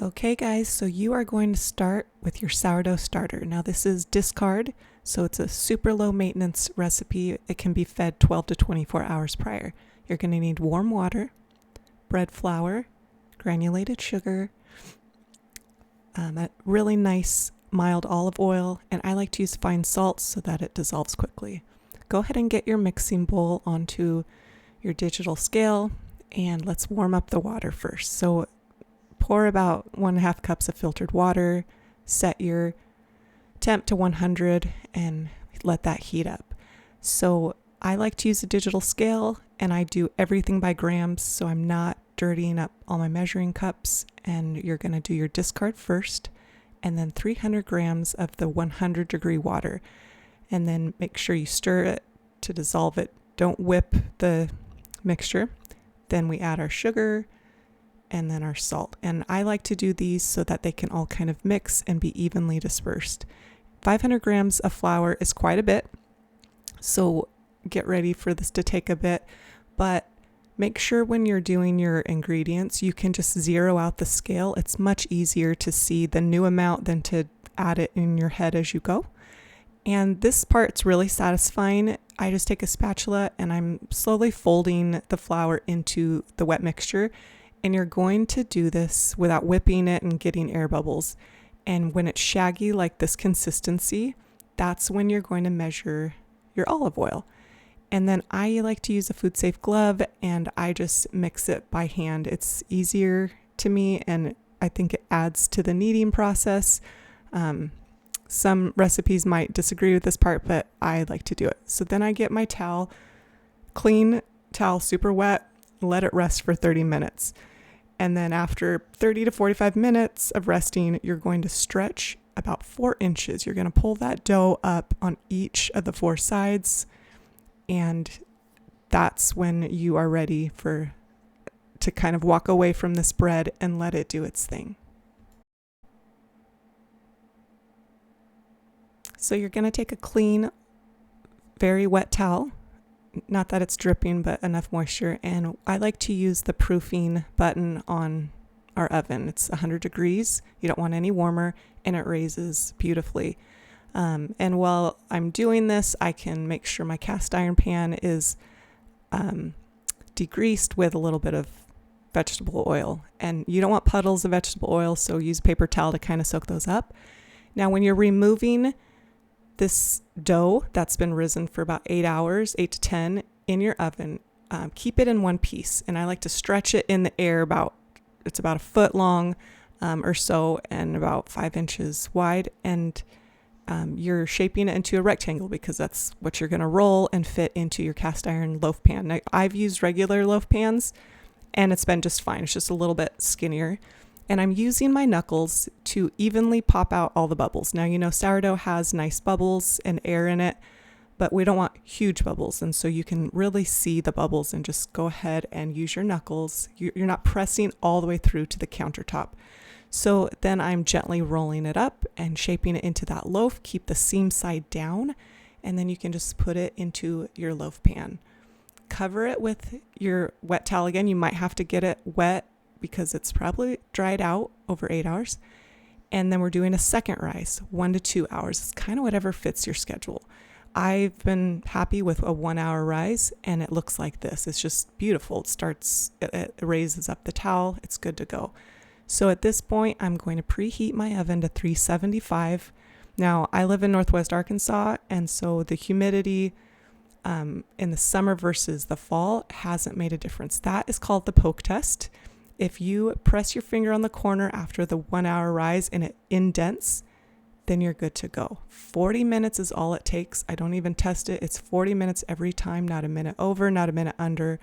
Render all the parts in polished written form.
Okay guys, so you are going to start with your sourdough starter. Now this is discard, so it's a super low maintenance recipe. It can be fed 12 to 24 hours prior. You're going to need warm water, bread flour, granulated sugar, a really nice mild olive oil, and I like to use fine salt so that it dissolves quickly. Go ahead and get your mixing bowl onto your digital scale and let's warm up the water first. So pour about 1.5 cups of filtered water, set your temp to 100 and let that heat up. So I like to use a digital scale and I do everything by grams so I'm not dirtying up all my measuring cups. And you're going to do your discard first and then 300 grams of the 100-degree water. And then make sure you stir it to dissolve it. Don't whip the mixture. Then we add our sugar and then our salt. And I like to do these so that they can all kind of mix and be evenly dispersed. 500 grams of flour is quite a bit, so get ready for this to take a bit, but make sure when you're doing your ingredients, you can just zero out the scale. It's much easier to see the new amount than to add it in your head as you go. And this part's really satisfying. I just take a spatula and I'm slowly folding the flour into the wet mixture. And you're going to do this without whipping it and getting air bubbles. And when it's shaggy like this consistency, that's when you're going to measure your olive oil. And then I like to use a food safe glove and I just mix it by hand. It's easier to me and I think it adds to the kneading process. Some recipes might disagree with this part, but I like to do it. So then I get my towel, clean towel, super wet, let it rest for 30 minutes. And then after 30 to 45 minutes of resting, you're going to stretch about 4 inches. You're going to pull that dough up on each of the 4 sides. And that's when you are ready to kind of walk away from this bread and let it do its thing. So you're going to take a clean, very wet towel. Not that it's dripping, but enough moisture. And I like to use the proofing button on our oven. It's 100 degrees. You don't want any warmer, and it raises beautifully. And while I'm doing this, I can make sure my cast iron pan is degreased with a little bit of vegetable oil. And you don't want puddles of vegetable oil, so use a paper towel to kind of soak those up. Now, when you're removing this dough that's been risen for about 8 hours, 8 to 10 in your oven, keep it in one piece. And I like to stretch it in the air it's about a foot long or so and about 5 inches wide. And you're shaping it into a rectangle because that's what you're going to roll and fit into your cast iron loaf pan. Now, I've used regular loaf pans and it's been just fine. It's just a little bit skinnier. And I'm using my knuckles to evenly pop out all the bubbles. Now, you know, sourdough has nice bubbles and air in it, but we don't want huge bubbles. And so you can really see the bubbles and just go ahead and use your knuckles. You're not pressing all the way through to the countertop. So then I'm gently rolling it up and shaping it into that loaf. Keep the seam side down, and then you can just put it into your loaf pan. Cover it with your wet towel again. You might have to get it wet because it's probably dried out over 8 hours. And then we're doing a second rise, 1 to 2 hours. It's kind of whatever fits your schedule. I've been happy with a 1 hour rise and it looks like this. It's just beautiful. It raises up the towel. It's good to go. So at this point, I'm going to preheat my oven to 375. Now, I live in Northwest Arkansas, and so the humidity in the summer versus the fall hasn't made a difference. That is called the poke test. If you press your finger on the corner after the 1 hour rise and it indents, then you're good to go. 40 minutes is all it takes. I don't even test it. It's 40 minutes every time, not a minute over, not a minute under.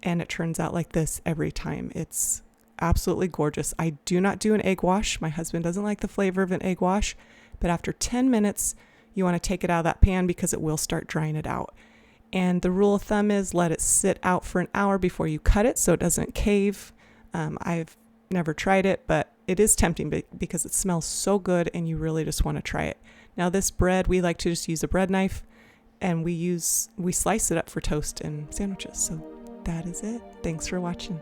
And it turns out like this every time. It's absolutely gorgeous. I do not do an egg wash. My husband doesn't like the flavor of an egg wash, but after 10 minutes, you want to take it out of that pan because it will start drying it out. And the rule of thumb is let it sit out for an hour before you cut it so it doesn't cave. I've never tried it, but it is tempting because it smells so good and you really just want to try it. Now this bread, we like to just use a bread knife and we slice it up for toast and sandwiches. So that is it. Thanks for watching.